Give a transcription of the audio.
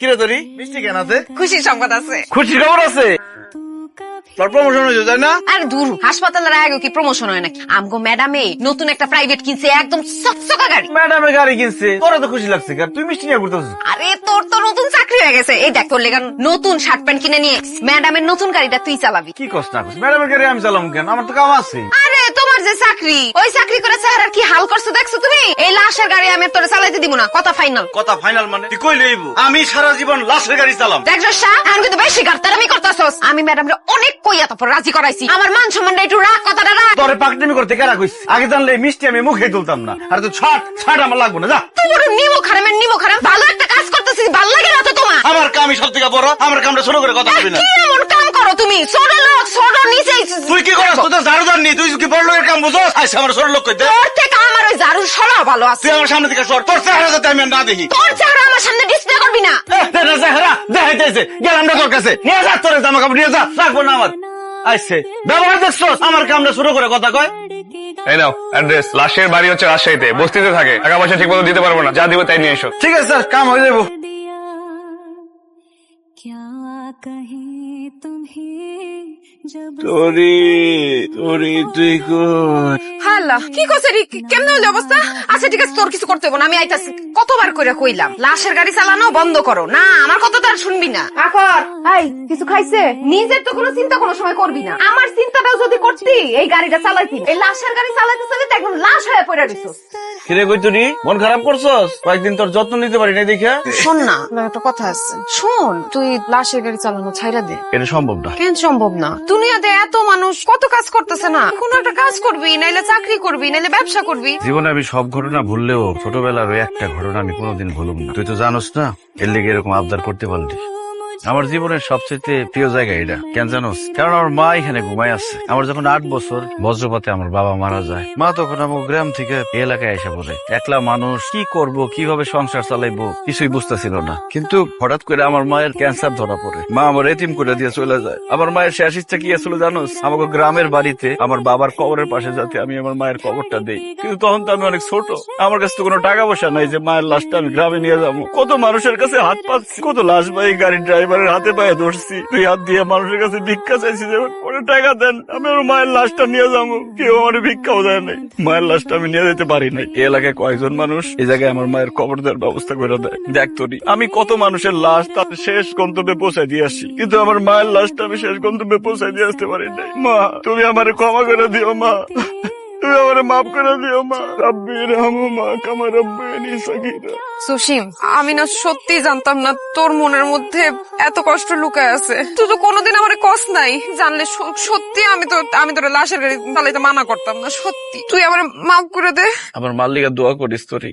কিরে তোরি মিষ্টি কেন আছে? খুশির সংবাদ আছে। খুশির খবর আছে? তোর প্রমোশন হয়েছে তাই না? আর দূর, হাসপাতালের আগে কি প্রমোশন হয় নাকি? আমগো ম্যাডামে নতুন একটা প্রাইভেট কিনছে, একদম চকচকা গাড়ি। ম্যাডামের গাড়ি কিনছে, তোরা তো খুশি লাগছে কার তুই মিষ্টি নিয়ে ঘুরতেছিস। আরে তোর তো নতুন চাকরি হয়ে গেছে, এই দেখ তোর লেগে নতুন শার্ট প্যান্ট কিনে নিয়ে ম্যাডামের নতুন গাড়িটা তুই চালাবি। কি কষ্ট না করছিস? ম্যাডামের গাড়ি আমি চালাম কেন? আমার তো কাম আছে। আরে তোমার যে চাকরি, ওই চাকরি করে চেহারার কি হাল করছো দেখছো তুমি? এই লাশের গাড়ি আমি তোরে চালাইতে দিব না, কথা ফাইনাল। কথা ফাইনাল মানে তুই কই লইব? আমি সারা জীবন লাশের গাড়ি চালাম। দেখ রসা, এখন কিন্তু বেশি গার্তারামি করতেছস। আমি ম্যাডামরে অনেক কইয়া তারপর রাজি করাইছি। আমার মান সম্মানটা একটু রাখ, কথাটা রাখ। তোরে পাকনামি করতে কেরা কইছিস? আগে জানলে মিষ্টি আমি মুখে তুলতাম না। আর তো ছাড় আমার লাগবে না, যা। তোমার নিমো খারামের নিমো খারাম, ভালো একটা কাজ করতেছিস, ভালো লাগে না তো তোমার? আমার কামই সব থেকে বড়, আমার কামটা ছোট করে কথা বলবি না। কি এমন কাম করো তুমি? ছোট লোক, ছোট নিচে। তুই কি করছ? তুই তো ঝাড়ুদার নি, তুই কি বড় লোকের কাম বুঝছ? আইসা আমার ছোট লোক কইতে। তোর থেকে আমার ওই ঝাড়ু সরা ভালো আছে। তুই আমার সামনে থেকে সর, তোর চেহারা যাতে আমি না দেখি। তোর চেহারা আমার সামনে ডিসপ্লে করবি না। চেহারা দেখাইতেছে, গেলাম না তোর কাছে। নিয়ে যা তোর জামা কাপড় নিয়ে যা, রাখবো না আমার। আইসে ব্যবহার দেখছ, আমার কামটা শুরু করে কথা কয়। এই নাও অ্যাড্রেস। লাশের বাড়ি হচ্ছে রাজশাহীতে, বস্তিতে থাকে। টাকা পয়সা ঠিক মতো দিতে পারবো না, যা দিব তাই নিয়ে এসো। ঠিক আছে স্যার, কাম হয়ে যাবো। তুই কই? হাল্লা কি করছে রে? কেমনে হলো অবস্থা? আচ্ছা ঠিক আছে, তোর কিছু করতে হবে না, আমি আইতাছি। কতবার কইরা কইলাম লাশের গাড়ি চালানো বন্ধ করো না, আমার কথা তো আর শুনবি না। আকর এই কিছু খাইছে? নিজের তো কোনো চিন্তা কোনো সময় করবি না, আমার চিন্তাটাও যদি করতি এই গাড়িটা চালাইতি। এই লাশের গাড়ি চালাইতে চালাইতে একদম লাশ হয়ে পড়ে রইছস। কিরে কই তুই মন খারাপ করছস? কয়েকদিন তোর যত্ন নিতে পারি নাই দেখা। শোন না, আমার একটা কথা আছে। শোন, তুই লাশের গাড়ি চালানো ছাইরা দে। এটা সম্ভব না। কেন সম্ভব না? দুনিয়াতে এত মানুষ কত কাজ করতেছে না? কোন একটা কাজ করবি, নাইলে চাকরি করবি, নাইলে ব্যবসা করবি। জীবনে আমি সব ঘটনা ভুললেও ছোটবেলার ওই একটা ঘটনা আমি কোনোদিন ভুলব না। তুই তো জানোস না, এর লেগে এরকম আবদার করতে পারলি। আমার জীবনের সবচেয়ে প্রিয় জায়গা এটা, কেন জানোস? কারণ আমার মা এখানে ঘুমাই আছে। আমার যখন 8 বছর বজ্রপাতে আমার বাবা মারা যায়, মা তখন আমার গ্রাম থেকে এই এলাকায় এসে পড়ে। একলা মানুষ, কি করব, কিভাবে সংসার চালাইবো কিছুই বুঝতেছিল না। কিন্তু হঠাৎ করে আমার মায়ের ক্যান্সার ধরা পড়ে, মা আমার এতিম করে দিয়ে চলে যায়। আমার মায়ের শেষ ইচ্ছা কি আসলে জানোস? আমাকে গ্রামের বাড়িতে আমার বাবার কবরের পাশে যাতে আমি আমার মায়ের কবরটা দেই। কিন্তু তখন তো আমি অনেক ছোট, আমার কাছে তো কোনো টাকা পয়সা নাই যে মায়ের লাশটা আমি গ্রামে নিয়ে যাবো। কত মানুষের কাছে হাত পাচ্ছি, কত লাশ ভাই গাড়ির ড্রাইভারের হাতে পায়ে ধরছি, তুই হাত দিয়ে মানুষের কাছে ভিক্ষা চাইছি যে ওরা টাকা দেন আমি আমার মায়ের লাশটা নিয়ে যাবো। কেউ আমার ভিক্ষাও দেয় নাই, মায়ের লাশটা আমি নিয়ে যেতে পারি নাই। এই এলাকায় কয়েকজন মানুষ এই জায়গায় আমার মায়ের কবর দেওয়ার ব্যবস্থা করে দেয়। দেখ তোরি, আমি কত মানুষের লাশ তার শেষ গন্তব্যে পৌঁছায় দিয়ে আসি, কিন্তু আমার মায়ের লাশটা আমি শেষ গন্তব্যে পৌঁছায় দিয়ে আসতে পারি নাই। মা, তুমি আমার ক্ষমা করে দিও মা, তুমি আমার মাফ করে দিও মা। রাব্বি রহমা কামা রাব্বায়ানি সাগীরা। সুসিম, আমি না সত্যি জানতাম না তোর মনের মধ্যে এত কষ্ট লুকায় আছে। তুই তো কোনোদিন আমার কষ্ট নাই, জানলে সত্যি আমি তোর লাশের গাড়ি চালাইতে মানা করতাম না। সত্যি তুই আমার মাফ করে দে। আমার মাল্লিকা দোয়া করিস তোরি।